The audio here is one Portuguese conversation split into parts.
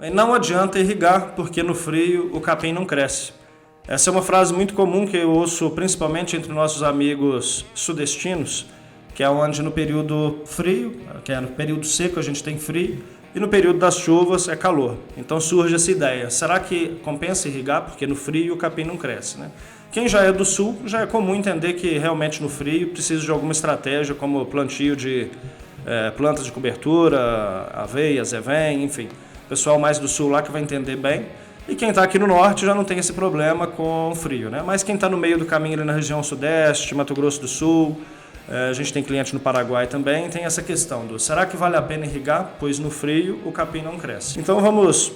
Não adianta irrigar, porque no frio o capim não cresce. Essa é uma frase muito comum que eu ouço principalmente entre nossos amigos sudestinos, que é onde no período frio, que é no período seco a gente tem frio, e no período das chuvas é calor. Então surge essa ideia, será que compensa irrigar? Porque no frio o capim não cresce, né? Quem já é do sul, já é comum entender que realmente no frio precisa de alguma estratégia, como plantio de plantas de cobertura, aveia, zevém, enfim. O pessoal mais do sul lá que vai entender bem. E quem está aqui no norte já não tem esse problema com frio, né? Mas quem está no meio do caminho ali na região sudeste, Mato Grosso do Sul, a gente tem cliente no Paraguai também, tem essa questão do será que vale a pena irrigar? Pois no frio o capim não cresce. Então vamos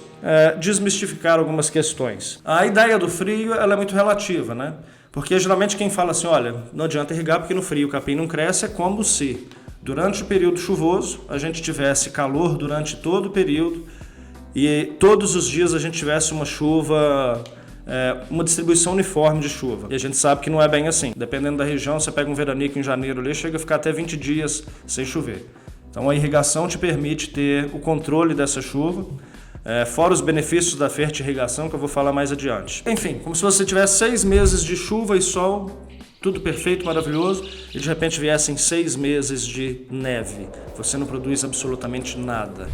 desmistificar algumas questões. A ideia do frio ela é muito relativa, né? Porque geralmente quem fala assim, olha, não adianta irrigar porque no frio o capim não cresce, é como se durante o período chuvoso a gente tivesse calor durante todo o período e todos os dias a gente tivesse uma chuva, uma distribuição uniforme de chuva. E a gente sabe que não é bem assim. Dependendo da região, você pega um veranico em janeiro ali, chega a ficar até 20 dias sem chover. Então a irrigação te permite ter o controle dessa chuva, fora os benefícios da fertirrigação, que eu vou falar mais adiante. Enfim, como se você tivesse 6 meses de chuva e sol, tudo perfeito, maravilhoso, e de repente viessem 6 meses de neve. Você não produz absolutamente nada.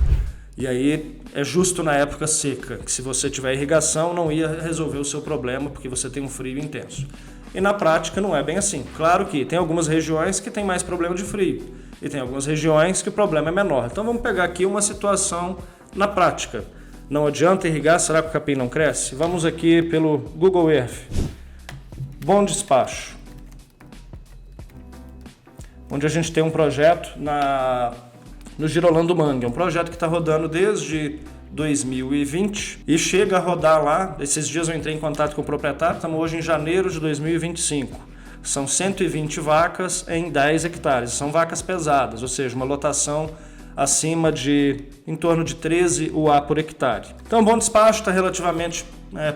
E aí é justo na época seca, que se você tiver irrigação não ia resolver o seu problema, porque você tem um frio intenso. E na prática não é bem assim. Claro que tem algumas regiões que tem mais problema de frio, e tem algumas regiões que o problema é menor. Então vamos pegar aqui uma situação na prática. Não adianta irrigar, será que o capim não cresce? Vamos aqui pelo Google Earth. Bom Despacho, onde a gente tem um projeto no Girolando Mangue. É um projeto que está rodando desde 2020 e chega a rodar lá. Esses dias eu entrei em contato com o proprietário, estamos hoje em janeiro de 2025. São 120 vacas em 10 hectares. São vacas pesadas, ou seja, uma lotação acima de em torno de 13 UA por hectare. Então, Bom Despacho está relativamente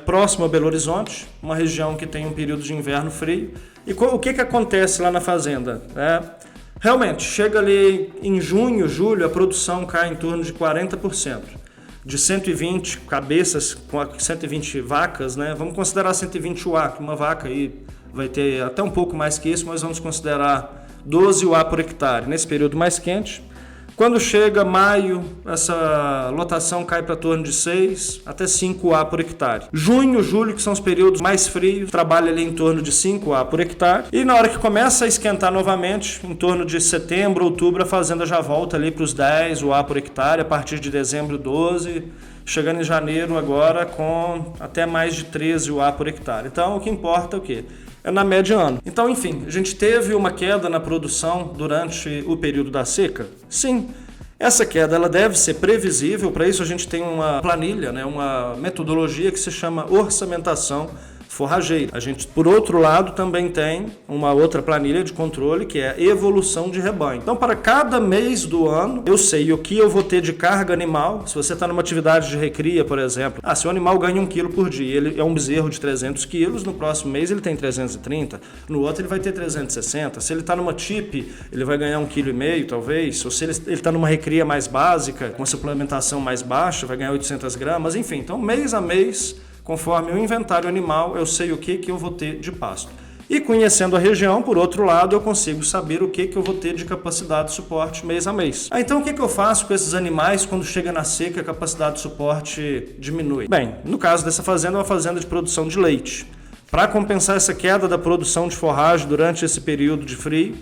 próximo a Belo Horizonte, uma região que tem um período de inverno frio. E o que acontece lá na fazenda? Realmente, chega ali em junho, julho, a produção cai em torno de 40%. De 120 cabeças, com 120 vacas, né? Vamos considerar 120 UA, que uma vaca aí vai ter até um pouco mais que isso, mas vamos considerar 12 UA por hectare, nesse período mais quente. Quando chega maio, essa lotação cai para torno de 6 até 5 UA por hectare. Junho, julho, que são os períodos mais frios, trabalha ali em torno de 5 UA por hectare. E na hora que começa a esquentar novamente, em torno de setembro, outubro, a fazenda já volta ali para os 10 UA por hectare, a partir de dezembro 12, chegando em janeiro agora com até mais de 13 UA por hectare. Então o que importa é o quê? É na média ano. Então, enfim, a gente teve uma queda na produção durante o período da seca? Sim. Essa queda ela deve ser previsível, para isso a gente tem uma planilha, né, uma metodologia que se chama orçamentação forrageira. A gente, por outro lado, também tem uma outra planilha de controle que é evolução de rebanho. Então, para cada mês do ano, eu sei o que eu vou ter de carga animal. Se você está numa atividade de recria, por exemplo, se o animal ganha 1 quilo por dia, ele é um bezerro de 300 quilos, no próximo mês ele tem 330, no outro ele vai ter 360. Se ele está numa TIP, ele vai ganhar 1,5 kg, talvez. Ou se ele está numa recria mais básica, com a suplementação mais baixa, vai ganhar 800 gramas, enfim. Então, mês a mês, conforme o inventário animal, eu sei o que eu vou ter de pasto. E conhecendo a região, por outro lado, eu consigo saber o que eu vou ter de capacidade de suporte mês a mês. Então, o que eu faço com esses animais quando chega na seca e a capacidade de suporte diminui? Bem, no caso dessa fazenda, é uma fazenda de produção de leite. Para compensar essa queda da produção de forragem durante esse período de frio,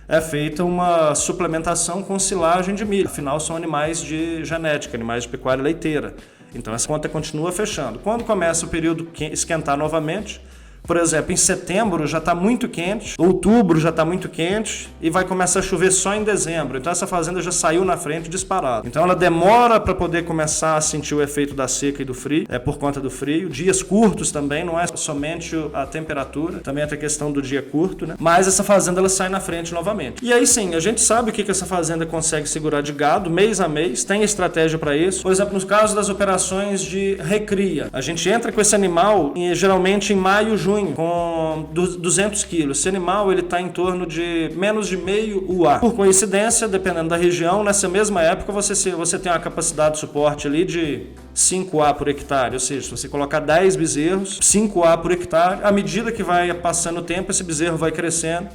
é feita uma suplementação com silagem de milho. Afinal, são animais de genética, animais de pecuária leiteira. Então essa conta continua fechando. Quando começa o período esquentar novamente, por exemplo, em setembro já está muito quente, outubro já está muito quente e vai começar a chover só em dezembro. Então essa fazenda já saiu na frente disparada. Então ela demora para poder começar a sentir o efeito da seca e do frio, por conta do frio. Dias curtos também, não é somente a temperatura, também tem a questão do dia curto, né? Mas essa fazenda ela sai na frente novamente. E aí sim, a gente sabe o que essa fazenda consegue segurar de gado mês a mês, tem estratégia para isso. Por exemplo, nos casos das operações de recria, a gente entra com esse animal geralmente em maio, junho junho com 200 quilos. Esse animal está em torno de menos de meio UA. Por coincidência, dependendo da região, nessa mesma época você tem uma capacidade de suporte ali de 5A por hectare, ou seja, se você colocar 10 bezerros, 5A por hectare, à medida que vai passando o tempo, esse bezerro vai crescendo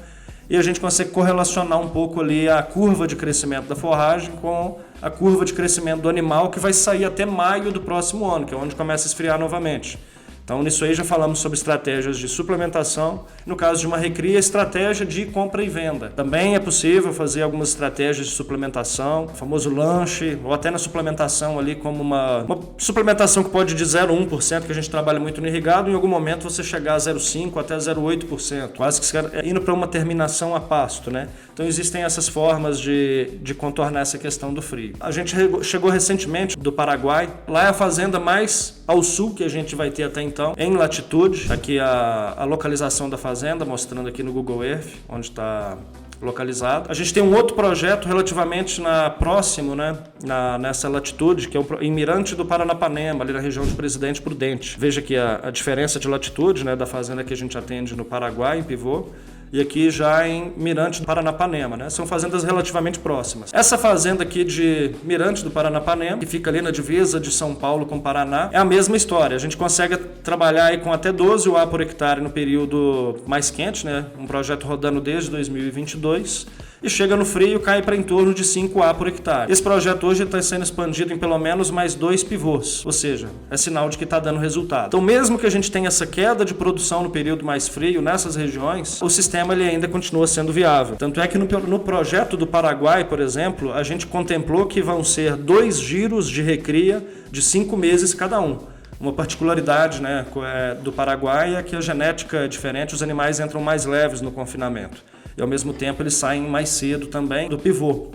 e a gente consegue correlacionar um pouco ali a curva de crescimento da forragem com a curva de crescimento do animal, que vai sair até maio do próximo ano, que é onde começa a esfriar novamente. Então, nisso aí já falamos sobre estratégias de suplementação. No caso de uma recria, estratégia de compra e venda. Também é possível fazer algumas estratégias de suplementação, o famoso lanche, ou até na suplementação ali como uma suplementação que pode de 0,1%, que a gente trabalha muito no irrigado, em algum momento você chegar a 0,5% até 0,8%, quase que indo para uma terminação a pasto, né? Então, existem essas formas de contornar essa questão do frio. A gente chegou recentemente do Paraguai. Lá é a fazenda mais ao sul que a gente vai ter até então, em latitude. Aqui a localização da fazenda, mostrando aqui no Google Earth, onde está localizado. A gente tem um outro projeto relativamente próximo, né, nessa latitude, que é em Mirante do Paranapanema, ali na região de Presidente Prudente. Veja aqui a diferença de latitude, né, da fazenda que a gente atende no Paraguai, em Pivô, e aqui já em Mirante do Paranapanema, né? São fazendas relativamente próximas. Essa fazenda aqui de Mirante do Paranapanema, que fica ali na divisa de São Paulo com Paraná, é a mesma história. A gente consegue trabalhar aí com até 12 UA por hectare no período mais quente, né? Um projeto rodando desde 2022. E chega no frio, cai para em torno de 5A por hectare. Esse projeto hoje está sendo expandido em pelo menos mais 2 pivôs, ou seja, é sinal de que está dando resultado. Então, mesmo que a gente tenha essa queda de produção no período mais frio nessas regiões, o sistema ele ainda continua sendo viável. Tanto é que no projeto do Paraguai, por exemplo, a gente contemplou que vão ser 2 giros de recria de 5 meses cada um. Uma particularidade, né, do Paraguai é que a genética é diferente, os animais entram mais leves no confinamento. E ao mesmo tempo eles saem mais cedo também do pivô.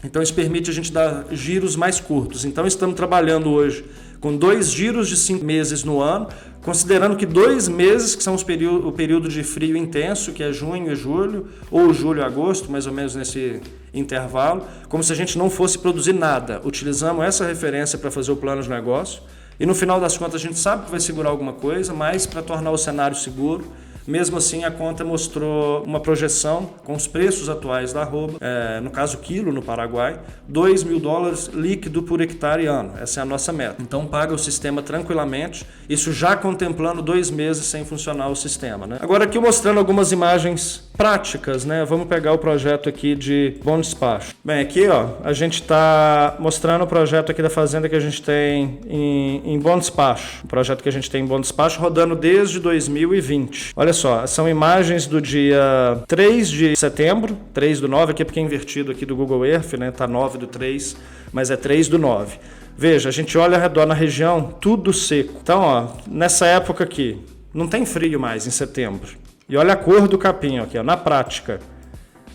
Então isso permite a gente dar giros mais curtos. Então estamos trabalhando hoje com 2 giros de 5 meses no ano, considerando que 2 meses, que são o período de frio intenso, que é junho e julho, ou julho e agosto, mais ou menos nesse intervalo, como se a gente não fosse produzir nada. Utilizamos essa referência para fazer o plano de negócio e no final das contas a gente sabe que vai segurar alguma coisa, mas para tornar o cenário seguro. Mesmo assim, a conta mostrou uma projeção com os preços atuais da arroba, no caso quilo no Paraguai, $2.000 líquido por hectare ano. Essa é a nossa meta. Então paga o sistema tranquilamente, isso já contemplando 2 meses sem funcionar o sistema, né? Agora aqui mostrando algumas imagens práticas, né? Vamos pegar o projeto aqui de Bom Despacho. Bem, aqui ó, a gente está mostrando o projeto aqui da fazenda que a gente tem em Bom Despacho. O projeto que a gente tem em Bom Despacho rodando desde 2020. Olha só, são imagens do dia 3 de setembro, 3/9, aqui porque é invertido aqui do Google Earth, né? Tá 9/3, mas é 3/9. Veja, a gente olha ao redor na região, tudo seco. Então, ó, nessa época aqui, não tem frio mais em setembro. E olha a cor do capim aqui, ó, na prática.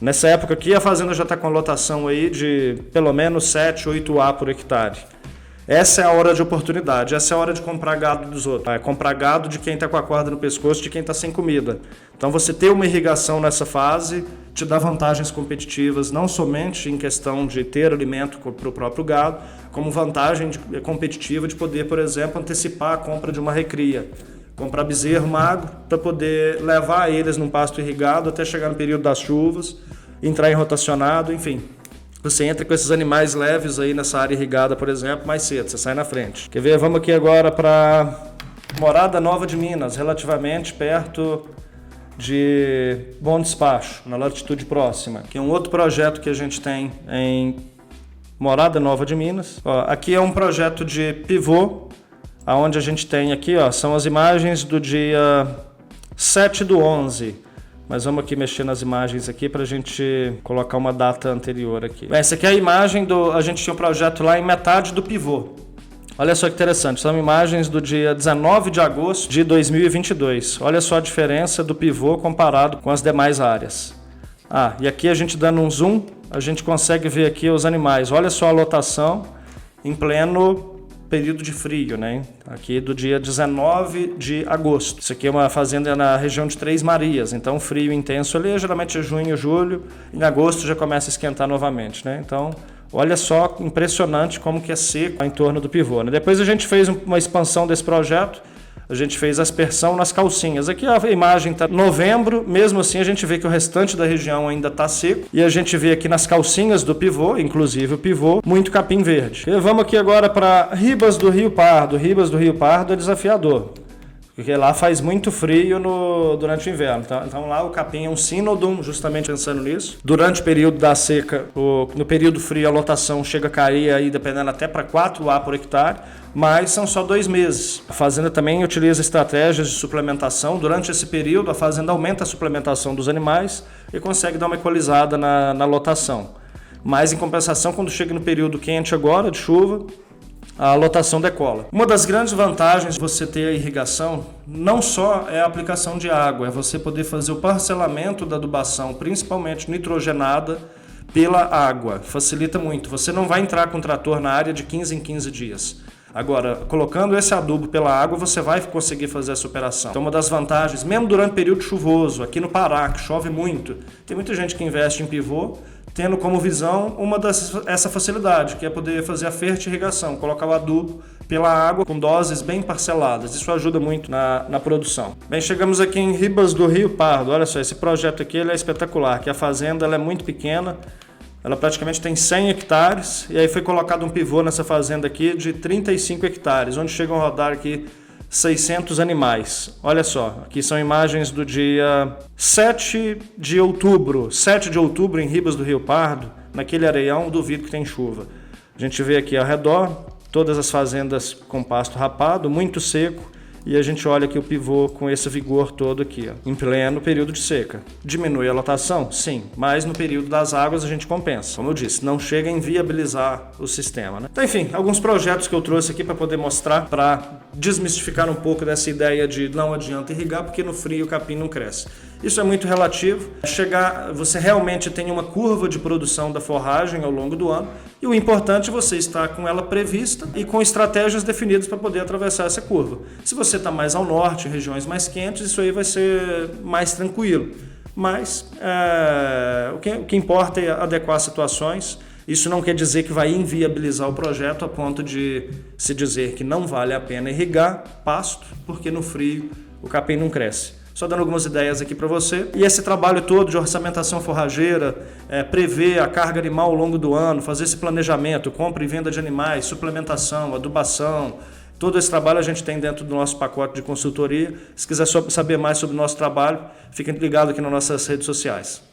Nessa época aqui, a fazenda já está com a lotação aí de pelo menos 7, 8A por hectare. Essa é a hora de oportunidade, essa é a hora de comprar gado dos outros. É comprar gado de quem está com a corda no pescoço, de quem está sem comida. Então você ter uma irrigação nessa fase te dá vantagens competitivas, não somente em questão de ter alimento para o próprio gado, como vantagem competitiva de poder, por exemplo, antecipar a compra de uma recria. Comprar bezerro magro para poder levar eles num pasto irrigado até chegar no período das chuvas, entrar em rotacionado, enfim. Você entra com esses animais leves aí nessa área irrigada, por exemplo, mais cedo, você sai na frente. Quer ver? Vamos aqui agora para Morada Nova de Minas, relativamente perto de Bom Despacho, na latitude próxima, que é um outro projeto que a gente tem em Morada Nova de Minas. Ó, aqui é um projeto de pivô, onde a gente tem aqui, ó, são as imagens do dia 7/11. Mas vamos aqui mexer nas imagens aqui para a gente colocar uma data anterior aqui. Bem, essa aqui é a imagem a gente tinha um projeto lá em metade do pivô. Olha só que interessante, são imagens do dia 19 de agosto de 2022. Olha só a diferença do pivô comparado com as demais áreas. E aqui a gente dando um zoom, a gente consegue ver aqui os animais. Olha só a lotação em pleno período de frio, né? Aqui do dia 19 de agosto. Isso aqui é uma fazenda na região de Três Marias, então frio intenso ali, geralmente é junho, julho, em agosto já começa a esquentar novamente, né? Então, olha só, impressionante como que é seco em torno do pivô, né? Depois a gente fez uma expansão desse projeto, a gente fez a aspersão nas calcinhas. Aqui a imagem está novembro, mesmo assim a gente vê que o restante da região ainda está seco. E a gente vê aqui nas calcinhas do pivô, inclusive o pivô, muito capim verde. E vamos aqui agora para Ribas do Rio Pardo. Ribas do Rio Pardo é desafiador, porque lá faz muito frio durante o inverno. Então lá o capim é um sínodon, justamente pensando nisso. Durante o período da seca, no período frio, a lotação chega a cair, aí, dependendo até para 4 A por hectare, mas são só 2 meses. A fazenda também utiliza estratégias de suplementação. Durante esse período, a fazenda aumenta a suplementação dos animais e consegue dar uma equalizada na lotação. Mas, em compensação, quando chega no período quente agora, de chuva, a lotação decola. Uma das grandes vantagens de você ter a irrigação não só é a aplicação de água, é você poder fazer o parcelamento da adubação, principalmente nitrogenada, pela água. Facilita muito. Você não vai entrar com o trator na área de 15 em 15 dias. Agora, colocando esse adubo pela água, você vai conseguir fazer essa operação. Então, uma das vantagens, mesmo durante o período chuvoso, aqui no Pará, que chove muito, tem muita gente que investe em pivô, tendo como visão essa facilidade, que é poder fazer a fertirrigação, colocar o adubo pela água com doses bem parceladas. Isso ajuda muito na produção. Bem, chegamos aqui em Ribas do Rio Pardo. Olha só, esse projeto aqui ele é espetacular, que a fazenda ela é muito pequena, ela praticamente tem 100 hectares, e aí foi colocado um pivô nessa fazenda aqui de 35 hectares, onde chegam a rodar aqui 600 animais. Olha só, aqui são imagens do dia 7 de outubro em Ribas do Rio Pardo, naquele areião, duvido que tem chuva. A gente vê aqui ao redor todas as fazendas com pasto rapado, muito seco, e a gente olha aqui o pivô com esse vigor todo aqui, ó, em pleno período de seca. Diminui a lotação? Sim, mas no período das águas a gente compensa. Como eu disse, não chega a inviabilizar o sistema, né? Então, enfim, alguns projetos que eu trouxe aqui para poder mostrar, para desmistificar um pouco dessa ideia de não adianta irrigar porque no frio o capim não cresce. Isso é muito relativo. Você realmente tem uma curva de produção da forragem ao longo do ano, e o importante é você estar com ela prevista e com estratégias definidas para poder atravessar essa curva. Se você está mais ao norte, em regiões mais quentes, isso aí vai ser mais tranquilo. Mas o que importa é adequar situações. Isso não quer dizer que vai inviabilizar o projeto a ponto de se dizer que não vale a pena irrigar pasto, porque no frio o capim não cresce. Só dando algumas ideias aqui para você. E esse trabalho todo de orçamentação forrageira, prever a carga animal ao longo do ano, fazer esse planejamento, compra e venda de animais, suplementação, adubação, todo esse trabalho a gente tem dentro do nosso pacote de consultoria. Se quiser saber mais sobre o nosso trabalho, fiquem ligados aqui nas nossas redes sociais.